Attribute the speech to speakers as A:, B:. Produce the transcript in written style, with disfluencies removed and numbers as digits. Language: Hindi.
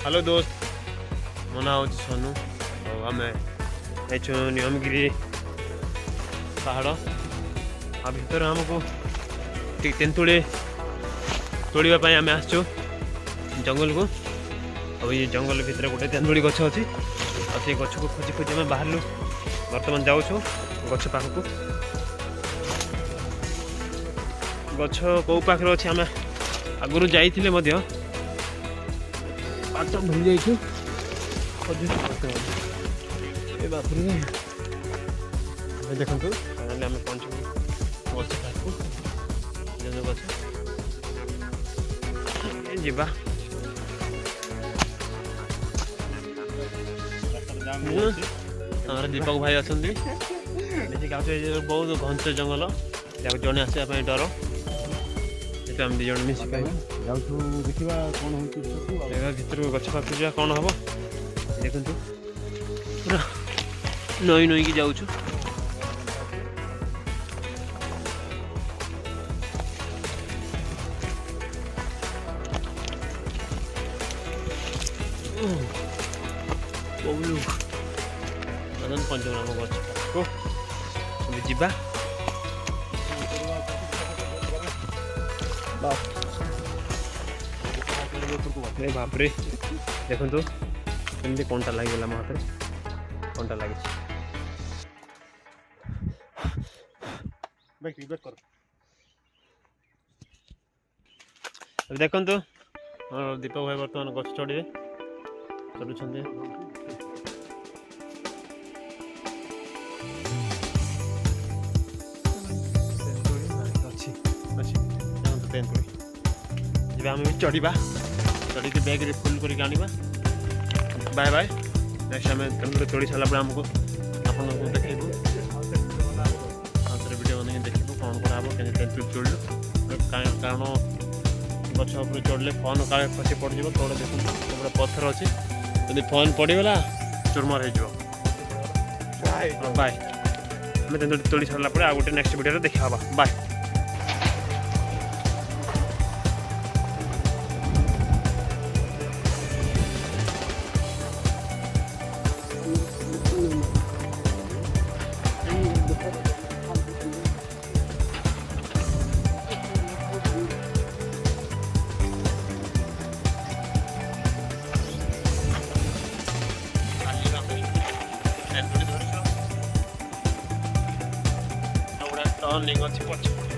A: हेलो दोस्त मो ना हूँ सोनू और आम नियमगिरी पहाड़ आ भर आमको तेंतुड़ी तोड़ापी आम आसचु जंगल को और ये जंगल भितर गोटे तेंतुड़ी गछ अच्छी और से गछ को खोजी खोजी आम बाहर बर्तमान जाऊँ गछ पाखक गछ कौ पाखे अच्छे आम आगुरी जाइए बाट भूल जाइए बापरे देखो आम पहुँचू गछ पाखक गछ जीवा दीपक भाई अच्छा बहुत घंच जंगल या जड़े आसवाई डर ये आम दिज मिसिक
B: देखा कौन हो
A: भर गछ पाख जा कौन हम देखु पूरा नई नई की जाऊँ आनंद पंचम गछ पाखक जीवा बापरे देखु कमी कंटा लगे मो हाथ कंटा लगे देखु दीपक भाई बर्तमान गछ चढ़े चलुंट तेंतुड़ी जी आम भी चढ़ा चढ़ी बैग रे फुल करके आने बाय बाय नेक्स्ट आम तेंतुड़ी तोड़ी सारा आमको आपको देखू वीडियो बन देखू कौन कराब के तेंतुड़ी चढ़लु कारण गछ उपर चढ़ले फोन काले खसी पड़ जाए तौर देखो पत्थर अच्छे जब फोन पड़गला चुरमर हो बाय आम तेंतुड़ी तोड़ी सारा आ गोटे नेक्स्ट वीडियो देखा बाय। टर्निंग अच्छी पछ